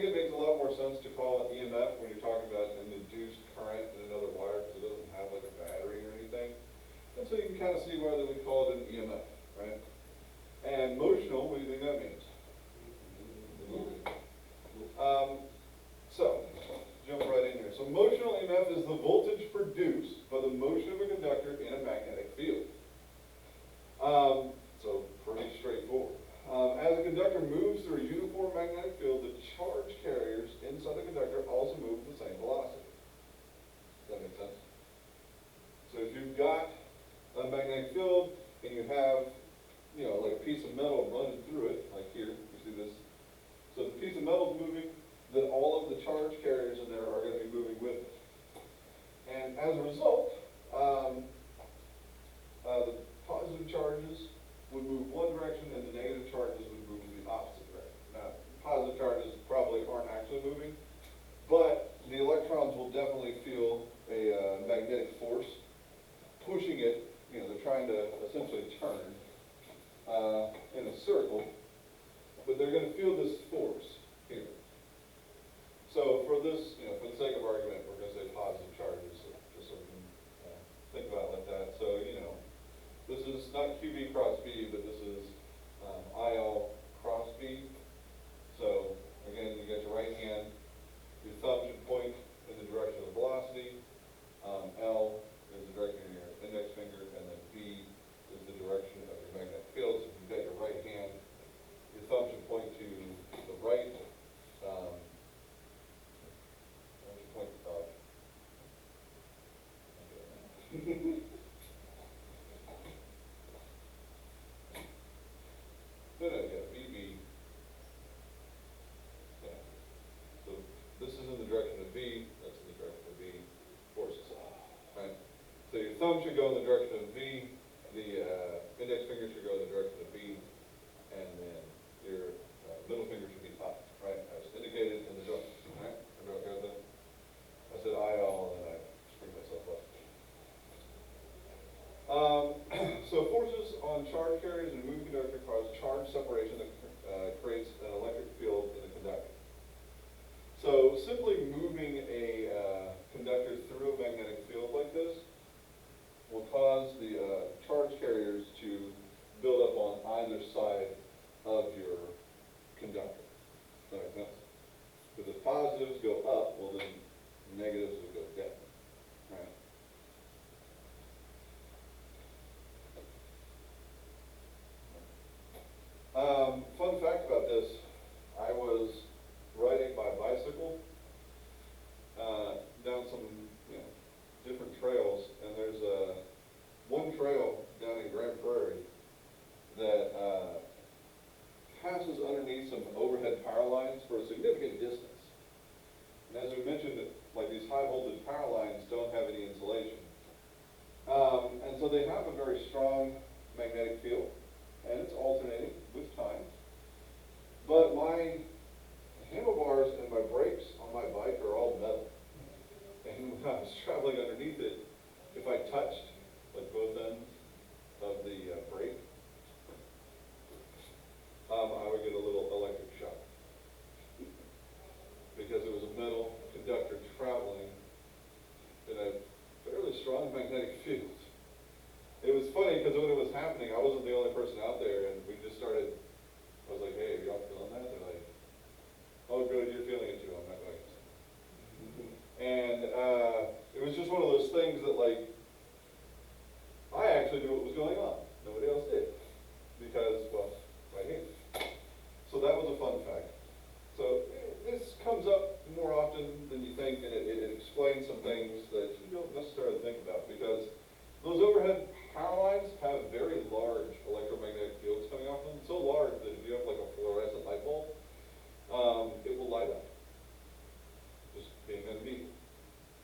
it makes a lot more sense to call it EMF when you're talking about an induced current in another wire because it doesn't have like a battery or anything. And so you can kind of see why they would call it an EMF, right? And motional, what do you think that means? So, jump right in here. So motional EMF is the voltage produced by the motion of a conductor in a magnetic field. So pretty straightforward. As a conductor moves through a uniform magnetic field, the charge carriers inside the conductor also move at the same velocity. Does that make sense? So if you've got a magnetic field and you have, you know, like a piece of metal running through it, like here, you see this. So if the piece of metal is moving, then all of the charge carriers in there are going to be moving with it. And as a result, the positive charges would move one direction and the negative charges would move in the opposite direction. Now, positive charges probably aren't actually moving, but the electrons will definitely feel a magnetic force pushing it. You know, they're trying to essentially turn in a circle, but they're going to feel this force here. So for this, you know, for the sake of argument, we're going to say positive charges, just so we can think about it like that. So, you know, this is not QB cross B, but this is IL cross B. So again, you get your right hand, your thumb should point in the direction of the velocity. L is the direction of your index finger, and then B is the direction of your magnetic field. So if you've got your right hand, your thumb should point to the right. Point up. Yeah, VB. Yeah. So this is in the direction of V, that's in the direction of V, forces. Right? So your thumb should go in the direction of V, the index finger should go in the direction of V, and then your middle finger should be up, right? As indicated in the drawing, right? Everybody okay with that? I said IL, and then I screwed myself up. So forces on charge carriers and a moving conductor cause charge separation that creates an electric field in the conductor. So simply moving a conductor through a magnetic field like this will cause the charge carriers to build up on either side of your conductor. Does that make sense? Because if positives go up, well then negatives will go down. Right? Fun fact about this, I was riding my bicycle down some, you know, different trails, and there's one trail down in Grand Prairie that passes underneath some overhead power lines for a significant distance. And as we mentioned, like these high voltage power lines don't have any insulation. And so they have a very strong magnetic field, and it's alternating with time. But my handlebars and my brakes on my bike are all metal. And when I was traveling underneath it, if I touched like both ends of the brake, I would get a little electric shock. Because it was a metal conductor traveling in a fairly strong magnetic field. It was funny because when it was happening, I wasn't the only person out there, and we just started, I was like, hey, are y'all feeling that? They're like, oh good, you're feeling it too, I'm not going to. And it was just one of those things that, like, I actually knew what was going on. Nobody else did. Because, well, right here. So that was a fun fact. So this comes up more often than you think, and it explains some things that you don't necessarily think about, because those overhead power lines have very large electromagnetic fields coming off them, so large that if you have like a fluorescent light bulb, it will light up. Just being underneath,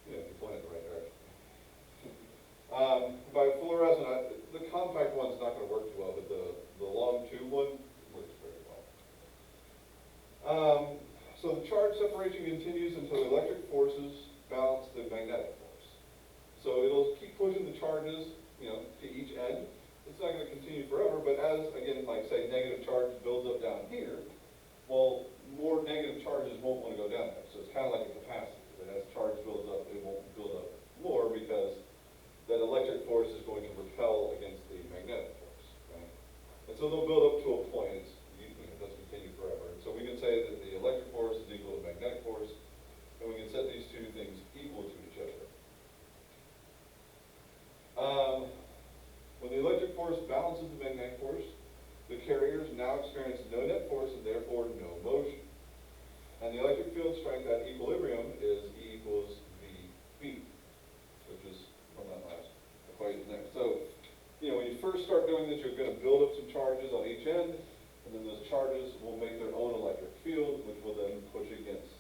you know, if you point it in the right direction. By fluorescent, the compact one's not going to work too well, but the long tube one works very well. So the charge separation continues until the electric forces balance the magnetic force. So it'll keep pushing the charges, you know, to each end. It's not going to continue forever, but as, again, like say negative charge builds up down here, well, more negative charges won't want to go down there. So it's kind of like a capacitor, that as charge builds up, it won't build up more because that electric force is going to repel against the magnetic force, right? And so they'll build up to a point, it doesn't continue forever. And so we can say that the electric force is equal to magnetic force, and we can set these two things equal to each other. When the electric force balances the magnetic force, the carriers now experience no net force and therefore no motion. And the electric field strength at equilibrium is E equals VB, which is from that last equation there. So, when you first start doing this, you're going to build up some charges on each end, and then those charges will make their own electric field, which will then push against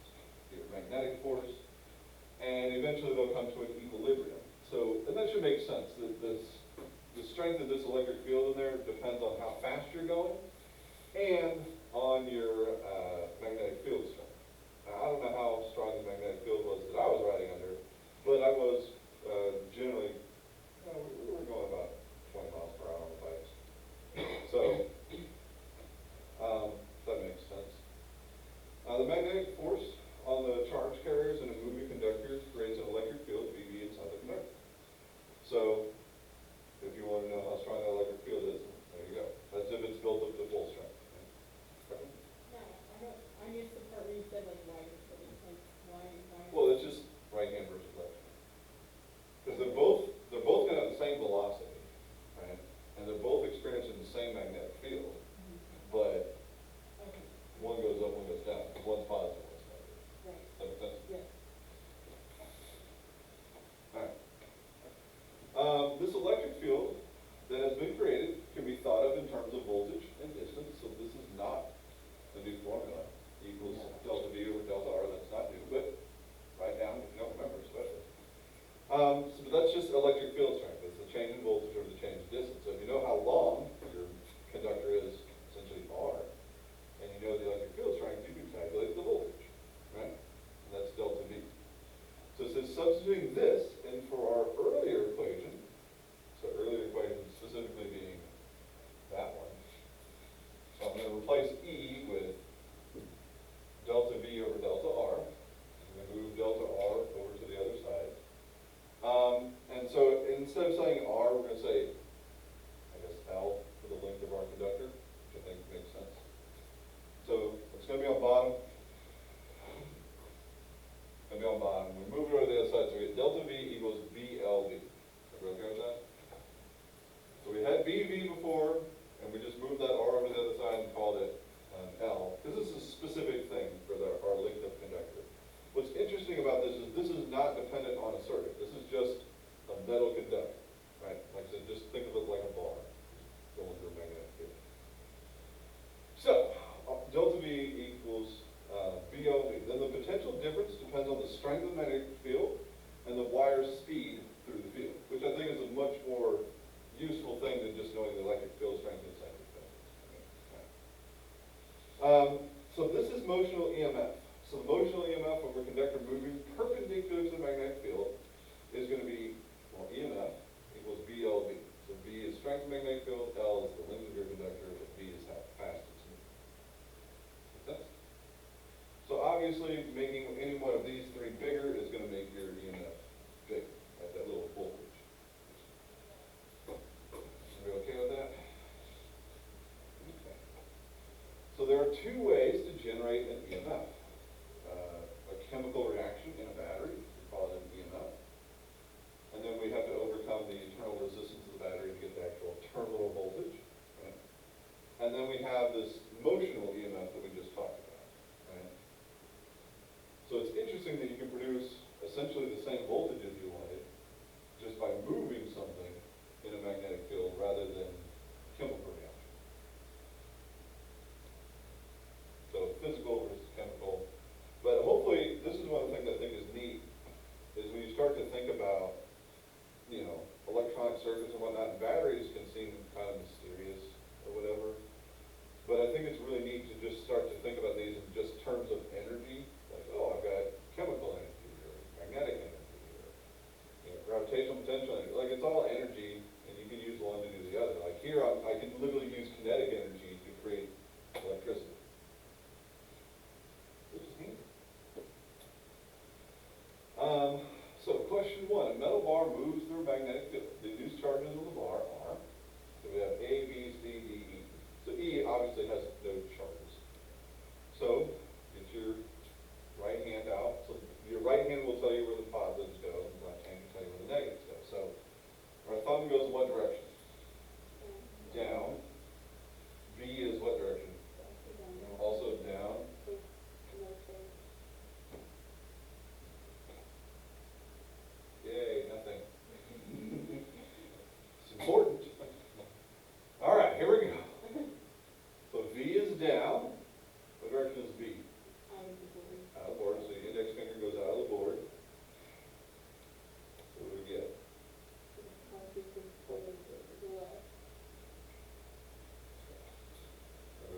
your magnetic force, and eventually they'll come to an equilibrium. So, and that should make sense. The strength of this electric field in there depends on how fast you're going and on your magnetic field strength. Now, I don't know how strong the magnetic field was that I was riding under, but I was generally, we were going about 20 miles per hour on the bikes. So, that makes sense. The magnetic force on the charge carriers and a moving conductor creates an electric field, VB, inside the conductor. So, if you want to know how strong that electric field is, there you go. That's if it's built up to full strength. No, I missed the part where you said like why you're putting, like why. Well, it's just right hand versus left hand. Because they're both going to have the same velocity, right? And they're both experiencing the same magnetic field, but Okay. one goes up, one goes down. One's positive, one's negative. Right. Does that make sense? Yes. All right. This electric field that has been created can be thought of in terms of voltage and distance. So this is not a new formula. E equals delta V over delta R. That's not new, but write down if you don't remember, especially. So that's just electric field strength. It's the change in voltage over the change in distance. So if you know how long your conductor is, essentially R, and you know the electric field strength, you can calculate the voltage, right? And that's delta V. So it says substituting this in for our earlier equation, so earlier equation specifically being that one. So I'm going to replace E with delta V over delta R. I'm going to move delta R over to the other side. And so instead of saying R, we're going to say, I guess, L for the length of our conductor, which I think makes sense. So it's going to be on bottom. It's going to be on bottom. We move it over to the other side, so we get delta V equals VLV. Everybody okay with that? So we had VV before, and we just moved that R over to the other side and called it L. Because this is a specific thing for our length of conductor. What's interesting about this is not dependent on a circuit. This is just a metal conductor, right? Like I said, just think of it like a bar going through a magnetic field. So, delta V equals VLV. Then the potential difference depends on the strength of the magnetic field and the wire's speed through the field, which I think is a much more useful thing than just knowing the electric field strength inside the field. So this is motional EMF. So the motional EMF of a conductor moving perpendicular to the magnetic field is going to be, well, EMF equals VLV. So V is strength of the magnetic field, L is the length of your conductor, and V is how fast it's moving. Make sense? So obviously, making any one of these three bigger is going to make your EMF bigger at that little voltage. Are we okay with that? Okay. So there are two ways to generate an EMF. A chemical reaction in a battery, we call it an EMF. And then we have to overcome the internal resistance of the battery to get the actual terminal voltage. Right? And then we have this motional EMF that we just talked about. Right? So it's interesting that you can produce essentially the same voltage if you wanted, just by moving something in a magnetic field rather than chemical reaction. So physical versus chemical. But hopefully, this is one of the things I think is neat, is when you start to think about, electronic circuits and whatnot, batteries can seem kind of mysterious or whatever. But I think it's really neat to just start to think about these in just terms of energy. Like, oh, I've got chemical energy or magnetic energy or question one, a metal bar moves through a magnetic field. The induced charges on the bar are, so we have A, B, C, D, E. So E obviously has no charges. So get your right hand out. So your right hand will tell you where the positives go, and the left hand will tell you where the negatives go. So our thumb goes in what direction? Down. B is what direction? Also down. Yay, nothing. It's important. All right, here we go. So V is down. What direction is B? Out of the board. So the index finger goes out of the board. So what do we get?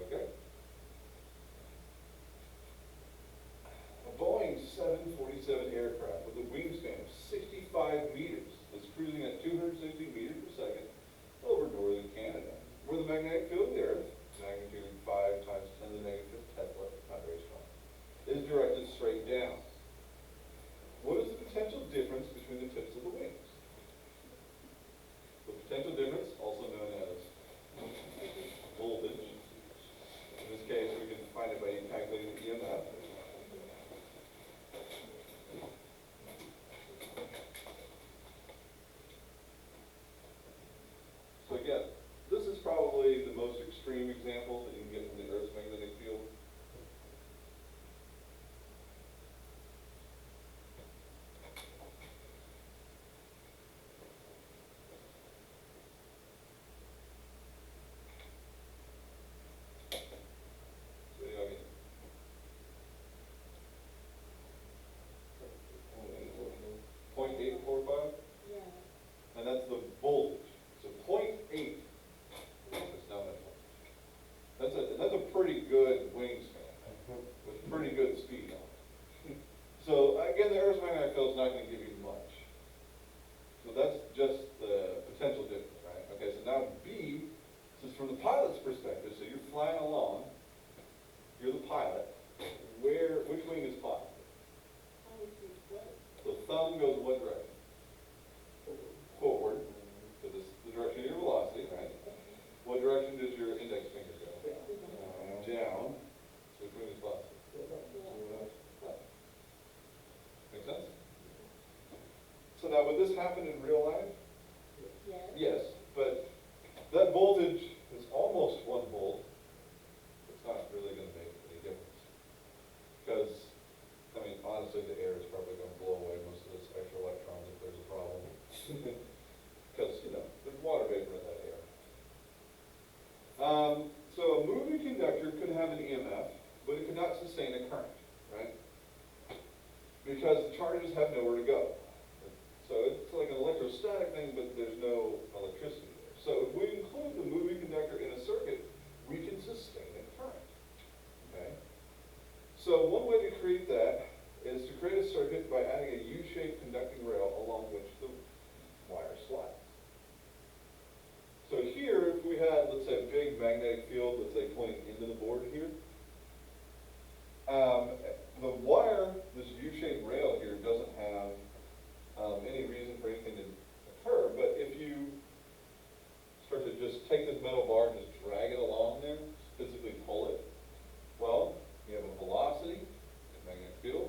Okay. A Boeing 747 aircraft with a wingspan of 65 meters is cruising at 260 meters per second over northern Canada, where the magnetic field of the Earth, magnitude 5 times 10 to the negative Tesla, not very strong, is directed straight down. What is the potential difference between the tips of the wings? The potential difference, also known as voltage. In this case, we can find it by calculating the EMF. So again, this is probably the most extreme example that you can get from the Earth's magnetic field. So you know, 0.845, Yeah. and that's the voltage. So 0.8. It's down that much. That's a pretty good wingspan with pretty good speed on it. So again, the Earth's magnetic field is not going to give you much. So that's just the potential difference, right? Okay, so now B, this is from the pilot's perspective. So you're flying along, you're the pilot. Which wing is positive? The thumb goes what direction? Forward. So this is the direction of your velocity, right? What direction does your index finger go? Down. So which wing is positive? Make sense? So now, would this happen in real life? Yes. Yes, but that voltage is almost 1 volt. It's not really going to make any difference. Because, I mean, honestly, the air is probably going to blow away most of this extra electrons if there's a problem. Because, you know, there's water vapor in that air. So a moving conductor could have an EMF, but it could not sustain a current, right? Because the charges have nowhere to go. So it's like an electrostatic thing, but there's no electricity there. So if we include the moving conductor in a circuit, we can sustain a current, okay? So one way to create that is to create a circuit by adding a U-shaped conducting rail along which the wire slides. So here, if we had, let's say, a big magnetic field, let's say, pointing into the board here, the wire, this U-shaped rail here, doesn't have any reason for anything to occur, but if you start to just take this metal bar and just drag it along there, physically pull it, well, you have a velocity, a magnetic field,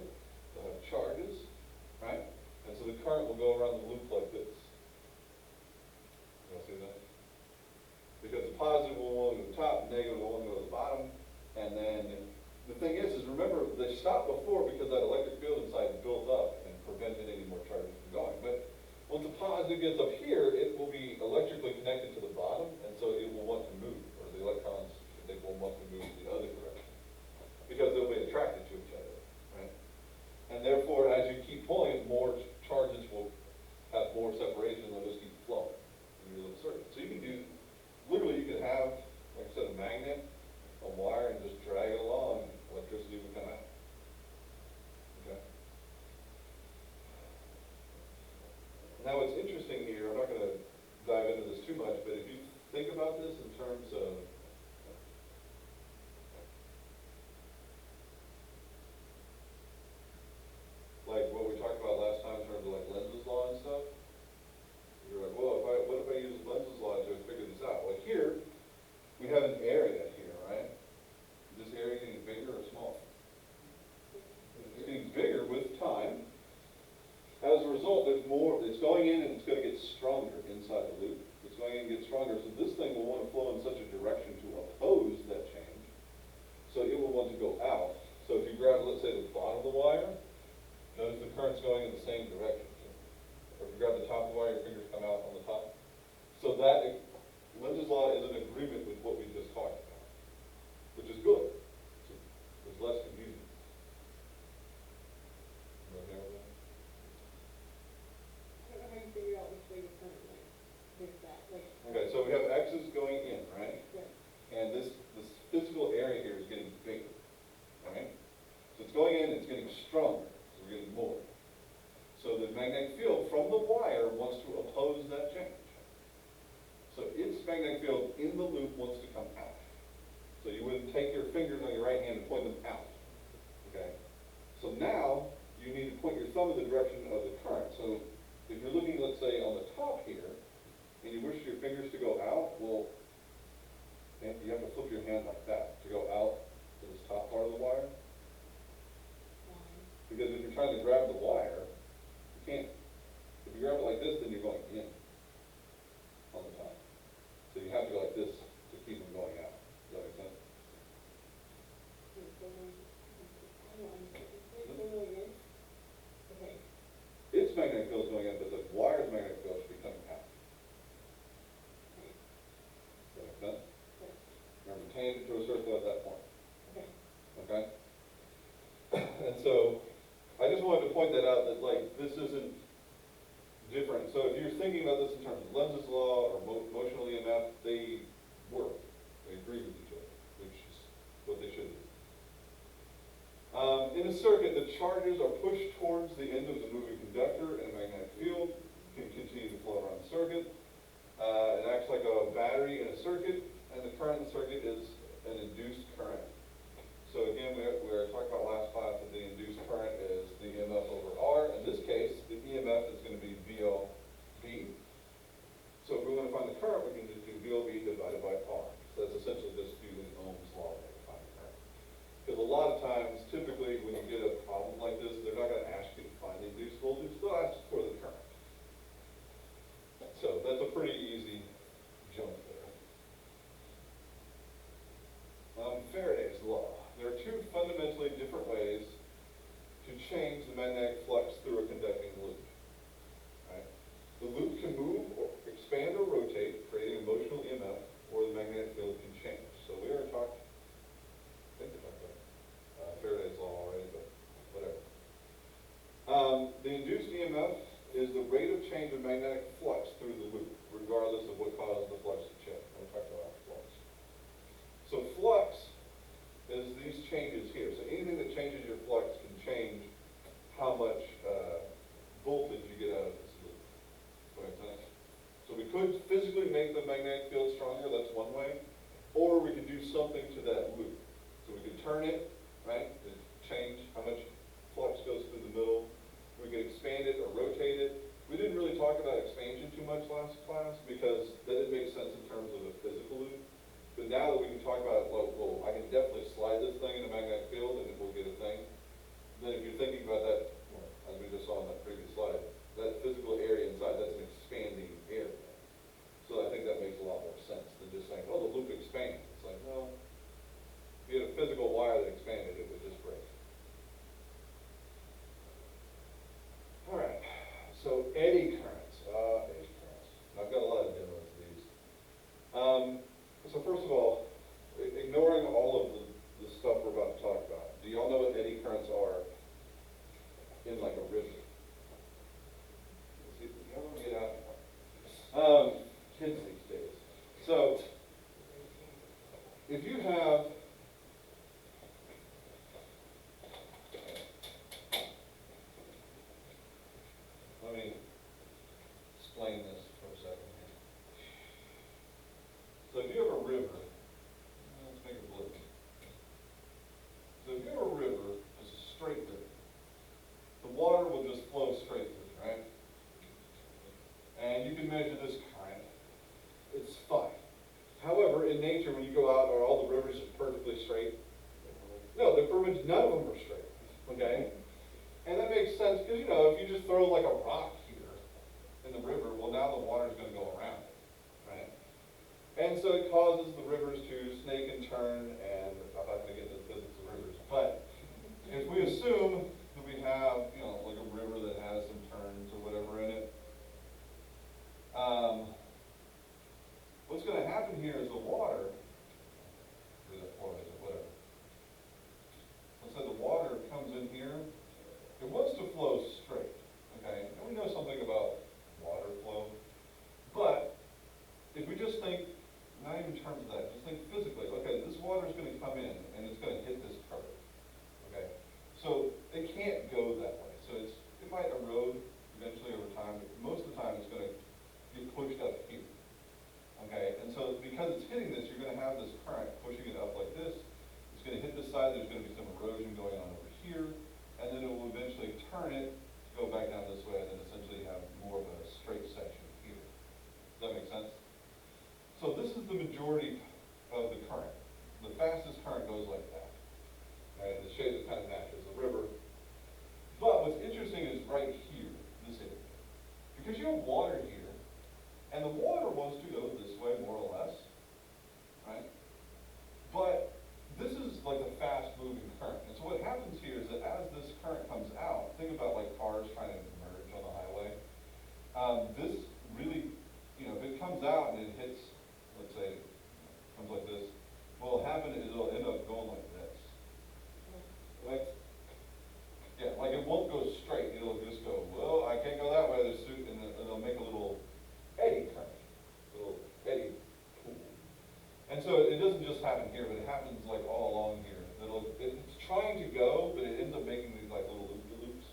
going in and it's going to get stronger inside the loop. It's going in and get stronger, so this thing will want to flow in such a direction to oppose that change. So it will want to go out. So if you grab, let's say, the bottom of the wire, notice the current's going in the same direction. Or if you grab the top of the wire, your fingers come out on the top. So that, Lenz's law is in agreement with what we just talked about, which is good. So there's less confusion. You okay with that? I don't know how you figure out which way the current went. There's that, like. Okay, so we have X's going in, right? Right. And this physical area here is getting bigger, right? So it's going in, it's getting stronger, so we're getting more. So the magnetic field from the wire wants to oppose that change. So its magnetic field in the loop wants to come out. So you wouldn't take your fingers on your right hand and point them out, okay? So now you need to point your thumb in the direction of the current. So if you're looking, let's say, on the top here, and you wish your fingers to go out, well, and you have to flip your hand like that to go out to this top part of the wire. Because if you're trying to grab the wire, you can't. If you grab it like this, then you're going in on the top. So you have to go like this to keep them going out. Does that make sense? Okay. Its magnetic field is going in, but the wire's magnetic field should be coming out. Does that make sense? Remember, tangent to a circle at that point. Okay. Okay? And so, I just wanted to point that out, that like, this isn't different. So if you're thinking about this in terms of Lenz's law or Motional EMF, they work. They agree with each other, which is what they should do. In a circuit, the charges are pushed towards the end of the moving conductor, and a magnetic field can continue to flow around the circuit. It acts like a battery in a circuit, and the current in the circuit is an induced current. So again, we were talking about last class that the induced current is the EMF over R. In this case, the EMF is going to be VOB. So if we want to find the current, we can just do VOB divided by R. So that's essentially just using Ohm's law to find the current. Because a lot of times, typically, when you get a problem like this, they're not going to ask you to find the induced voltage, they'll ask for the current. So that's a pretty easy jump there. Faraday's law. There are two fundamentally different ways to change the magnetic flux through a conducting loop. Right? The loop can move, or expand, or rotate, creating a motional EMF, or the magnetic field can change. So we already talked, I think we talked about Faraday's law already, but whatever. The induced EMF is the rate of change of magnetic flux through the loop, regardless of what causes the flux to change. We talked about flux. So flux is these changes here. So anything that changes your flux can change how much voltage you get out of this loop. Right? So we could physically make the magnetic field stronger, that's one way, or we could do something to that loop. So we could turn it, right, to change how much flux goes through the middle. We could expand it or rotate it. We didn't really talk about expansion too much last class because that didn't make sense in terms of a physical loop. But now that we can talk about, well, I can definitely slide this thing in a magnetic field and it will get a thing. Then if you're thinking about that, well, as we just saw in that previous slide, that physical area inside, that's an expanding area. So I think that makes a lot more sense than just saying, oh, the loop expands. It's like, well, if you had a physical wire that expanded, it would just break. All right, so eddy currents. Eddy currents. I've got a lot of demos of these. So first of all, ignoring all of the stuff we're about to talk about, do y'all know what eddy currents are in like a river? See, y'all want to get out? Kids these days. So, if you have let me explain this for a second here. So if you have a river, let's make it blue. So if you have a river, it's a straight river. The water will just flow straight through, right? And you can measure this current. It's fine. However, in nature, when you go out, are all the rivers just perfectly straight? No, none of them are straight, okay? And that makes sense because, you know, if you just throw like a rock here, now the water is going to go around it, right? And so it causes the rivers to snake and turn, and I'm not going to get into the physics of rivers, but if we assume that we have, you know, like a river that has some turns or whatever in it, what's going to happen here is the water, whatever. Let's say the water comes in here. It wants to flow straight, okay? And we know something about water flow. But if we just think, not even in terms of that, just think physically, okay, this water is going to come in and it's going to hit this curve, okay? So it can't go that way. So it might erode eventually over time, but most of the time it's going to get pushed up here. Okay, and so because it's hitting this, you're going to have this current pushing it up like this. It's going to hit this side, there's going to be some erosion going on over here, and then it will eventually turn it to go back down this way, and then essentially have more of a straight section here. Does that make sense? So this is the majority of the current. The fastest current goes like that. Right? And the shape that kind of matches the river. But what's interesting is right here, this area. Because you have water here, and the water wants to go this way, more or less, right? But this is like a fast-moving current. And so what happens here is that as this current comes out, think about like cars trying to merge on the highway. This really, you know, if it comes out and it hits, let's say, comes like this, what will happen is it'll end up going like this. Like, yeah, like it won't go straight. It'll just go, well, I can't go that way, and it'll make a little eddy current, little eddy pool. And so it doesn't just happen here, but it happens like all along here. It's trying to go, but it ends up making these like little loop-de-loops.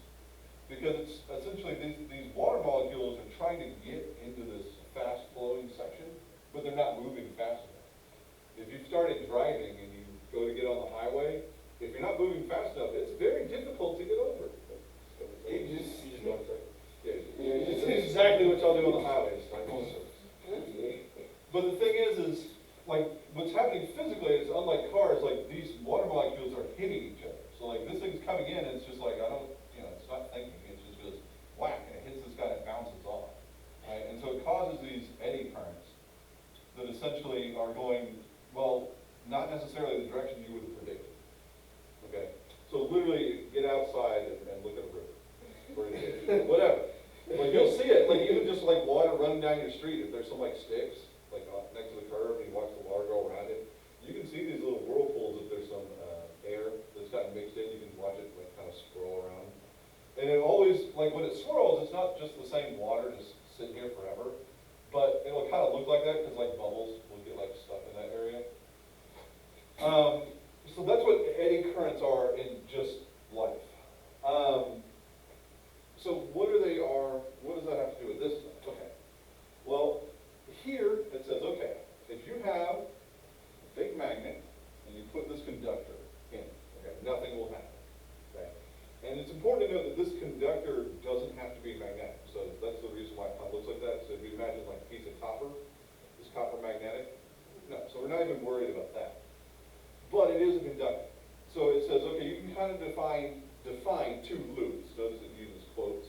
Because it's essentially these water molecules are trying to get into this fast-flowing section, but they're not moving fast enough. If you started driving and you go to get on the highway, if you're not moving fast enough, it's very difficult to get over. You just don't say. Yeah, it's exactly what y'all do on the highways. But the thing is like what's happening physically is unlike cars, like these water molecules are hitting each other. So like this thing's coming in and it's just like, it's not thinking, it just goes whack and it hits this guy and it bounces off. Right? And so it causes these eddy currents that essentially are going, well, not necessarily the direction you would have predicted. Okay? So literally get outside and look at a river. Or whatever. Like you'll see it, like even just like water running down your street, if there's some like sticks, like next to the curb and you watch the water go around it, you can see these little whirlpools if there's some air that's gotten mixed in, you can watch it like kind of swirl around. And it always, like when it swirls, it's not just the same water just sitting here forever, but it'll kind of look like that because like bubbles will get like stuck in that area. So that's what eddy currents are in just life. So what does that have to do with this stuff? Okay. Well, here it says, okay, if you have a big magnet and you put this conductor in, okay, nothing will happen. Okay? And it's important to note that this conductor doesn't have to be magnetic. So that's the reason why it kind of looks like that. So if you imagine like a piece of copper, is copper magnetic? No, so we're not even worried about that. But it is a conductor. So it says, okay, you can kind of define two loops. Notice it uses quotes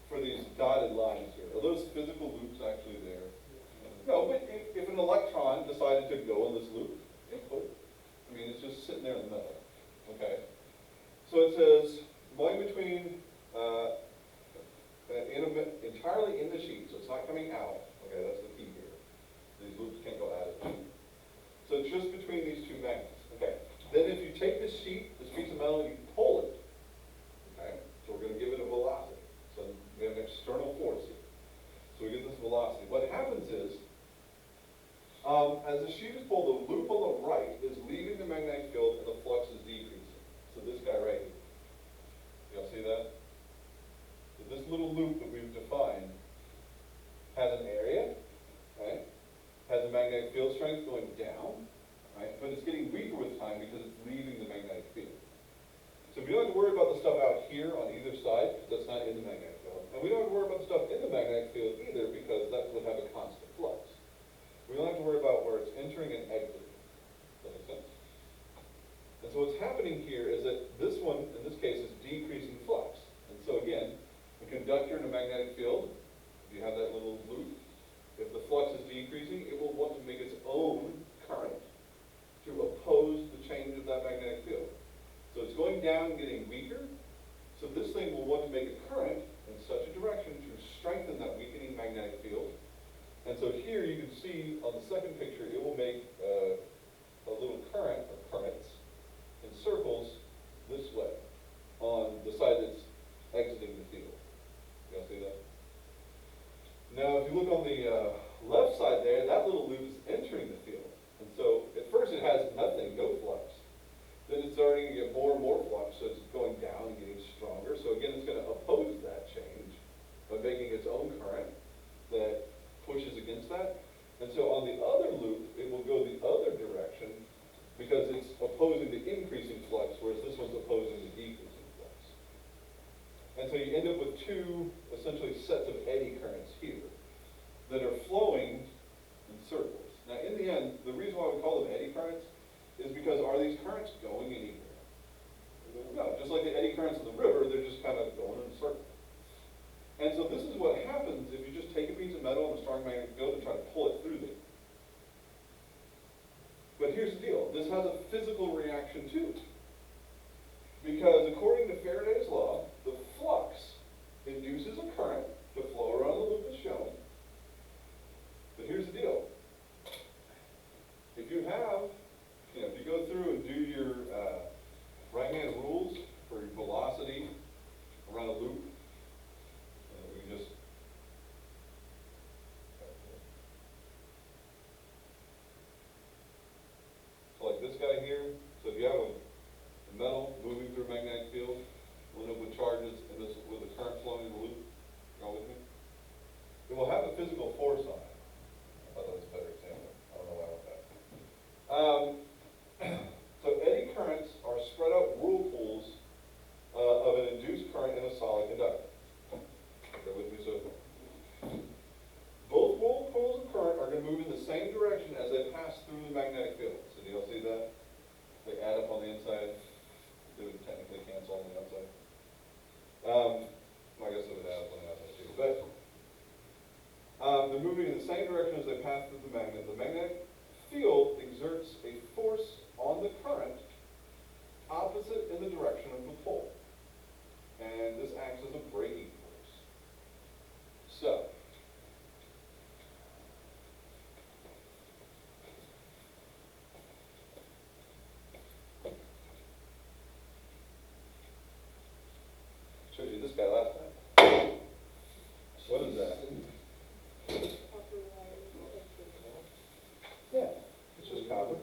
for these dotted lines here. Are those physical loops actually there? No, but if an electron decided to go in this loop, it could. I mean, it's just sitting there in the middle. Okay? So it says, going between, entirely in the sheet, so it's not coming out. Okay, that's the key here. These loops can't go out of the sheet. So it's just between these two magnets. Okay. Then if you take this sheet, this piece of metal, and you pull it, okay, so we're going to give it a velocity. So we have an external force here. So we get this velocity. What happens is, as the sheet is pulled, the loop on the right is leaving the magnetic field and the flux is decreasing. So this guy right here. Y'all see that? So this little loop that we've defined has an area, right? Has a magnetic field strength going down, right? But it's getting weaker with time because it's leaving the magnetic field. So we don't have to worry about the stuff out here on either side, because that's not in the magnetic field. And we don't have to worry about the stuff in the magnetic field either, because that would have a constant flux. We don't have to worry about where it's entering and exiting. Does that make sense? And so what's happening here is that this one, in this case, is decreasing flux. And so again, a conductor in a magnetic field, if you have that little loop, And so you end up with two, essentially, sets of eddy currents here that are flowing in circles. Now, in the end, the reason why we call them eddy currents is because are these currents going anywhere? No, just like the eddy currents in the river, they're just kind of going in a circle. And so this is what happens if you just take a piece of metal and a strong magnetic field and try to pull it through there. But here's the deal, this has a physical reaction too. Because according to Faraday's law, the flux induces a current to flow around the loop as shown. But here's the deal. If you have, if you go through and do your right-hand rules for your velocity around a loop, we can just so like this guy here. So if you have a metal moving through a magnetic field, we'll end up with charges and this with a current flowing in the loop. You all with me? It will have a physical force on it. I thought that was a better example. I don't know why I went that. So eddy currents are spread out whirlpools of an induced current in a solid conductor. Bear with me so. Both whirlpools of current are going to move in the same direction as they pass through the magnetic field. So do you all see that? They add up on the inside. They would technically cancel on the outside. I guess it would add up on the outside too. But they're moving in the same direction as they pass through the magnet. The magnetic field exerts a force on the current opposite in the direction of the pole. And this acts as a braking force. So, showed you this guy last time. What is that? Yeah, it's just copper.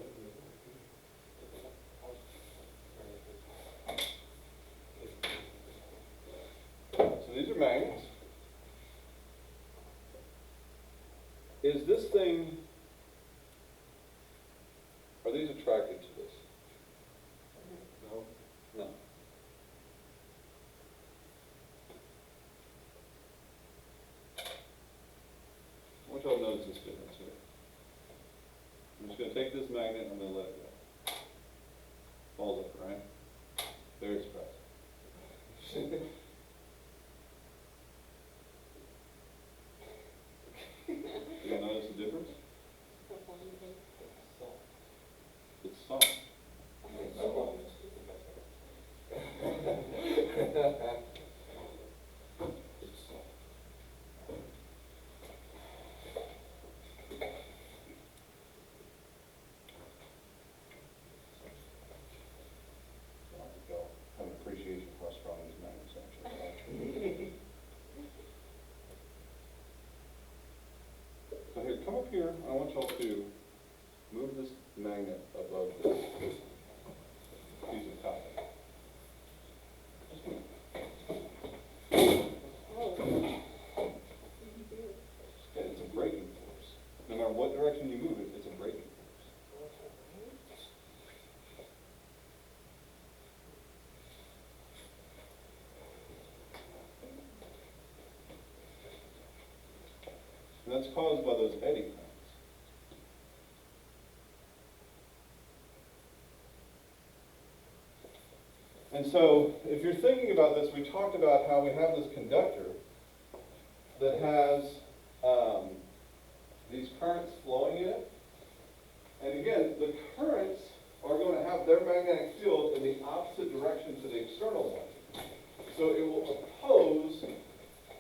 So these are magnets. Is this thing, are these attracted to this? No? No. I want y'all to notice this difference here. I'm just going to take this magnet and I'm going to let it go. Falls up, right? Very surprised. You all notice the difference? It's soft. Have an appreciation for how strong these magnets actually are. So here, come up here. I want y'all to move this magnet above this piece of copper. Just move. It's a braking force. No matter what direction you move it, it's a braking force. And that's caused by those eddy currents. And so, if you're thinking about this, we talked about how we have this conductor that has these currents flowing in it. And again, the currents are going to have their magnetic field in the opposite direction to the external one. So it will oppose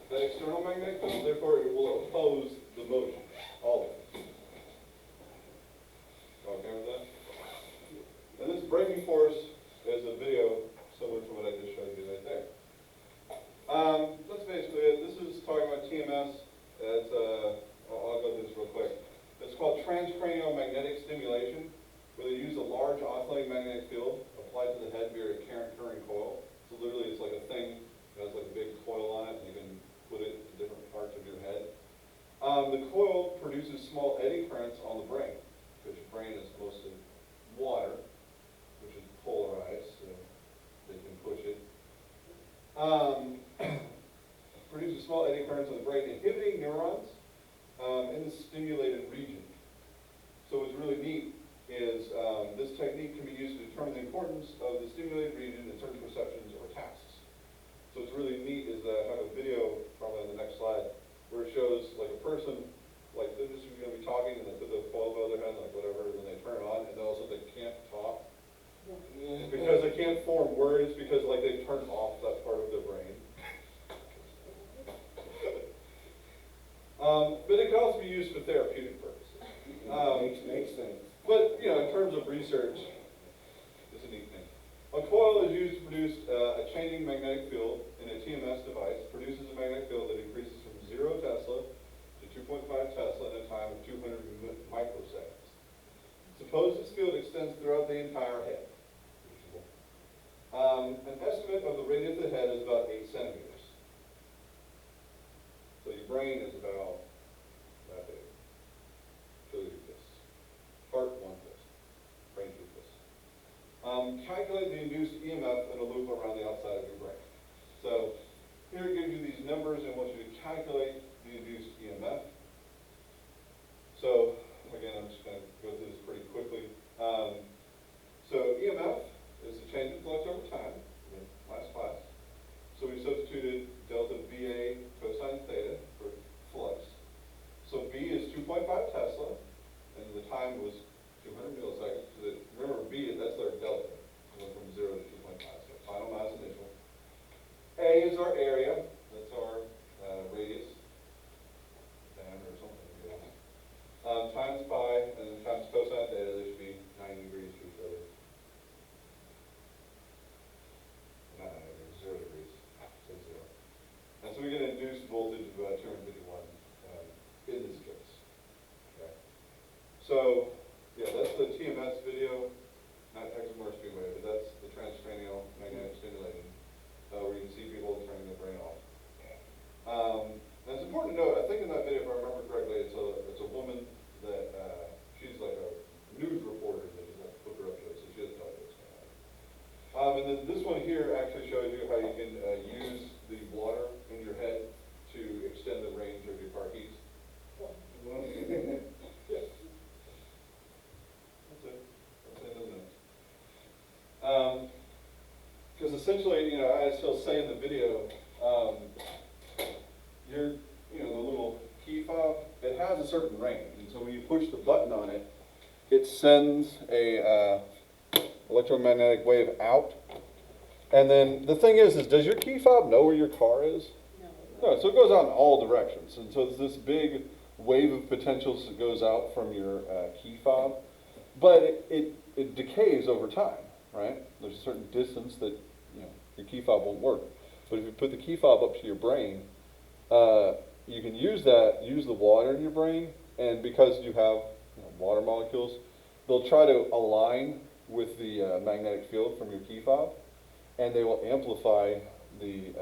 the external magnetic field, therefore it will oppose the motion, all of it. Okay with that? And this braking force is a video similar to what I just showed you right there. That's basically it. This is talking about TMS. It's, I'll go through this real quick. It's called Transcranial magnetic stimulation, where they use a large oscillating magnetic field applied to the head via a current coil. So literally it's like a thing that has like a big coil on it, and you can put it in different parts of your head. The coil produces small eddy currents on the brain, because your brain is mostly water, which is polar Produces small eddy currents in the brain, inhibiting neurons in the stimulated region. So what's really neat is this technique can be used to determine the importance of the stimulated region in certain perceptions or tasks. So what's really neat is that I have a video, probably on the next slide, where it shows like a person, like they're just going to be talking and they put the phone over their head, like whatever, and then they turn it on, and then also they can't talk because they can't form words because like they've turned off that part of their brain. But it can also be used for therapeutic purposes. Makes sense. But, you know, in terms of research, it's a neat thing. A coil is used to produce a changing magnetic field in a TMS device, produces a magnetic field that increases from 0 Tesla to 2.5 Tesla in a time of 200 microseconds. Suppose this field extends throughout the entire head. An estimate of the radius of the head is about 8 centimeters. So your brain is about that big. So you do this. Heart, one fist. Brain, two fists. Calculate the induced EMF in a loop around the outside of your brain. So here it gives you these numbers and wants you to calculate the induced EMF. So again, I'm just going to go through this pretty quickly. So EMF is the change in flux over time, last class. So we substituted delta VA cosine theta for flux. So V is 2.5 Tesla, and the time was 200 milliseconds. So remember V, that's our delta. It went from 0 to 2.5, so final mass initial. A is our area, that's our radius, diameter or something. Times pi, and then times cosine theta, they should be 90 degrees to each other. Not 90 degrees, 0 degrees, so 0. And so we get an induced voltage of 251 in this case. Okay. So, yeah, that's the TMS video, not Exomorph Speedway, but that's the transcranial magnetic stimulation, where you can see people turning their brain off. And it's important to note, I think in that video, if I remember correctly, it's a woman that, she's like a news reporter that just like hook her up to it, so she doesn't know what's going on. And then this one here actually shows you how you can use the water in your head to extend the range of your car keys. Yes. That's it. That's it, isn't it? Because essentially, you know, as he'll say in the video, the little key fob, it has a certain range, and so when you push the button on it, it sends a electromagnetic wave out. And then the thing is does your key fob know where your car is? No, so it goes out in all directions, and so there's this big wave of potentials that goes out from your key fob, but it decays over time, right? There's a certain distance that your key fob won't work. But if you put the key fob up to your brain, you can use the water in your brain, and because you have water molecules, they'll try to align with the magnetic field from your key fob, and they will amplify the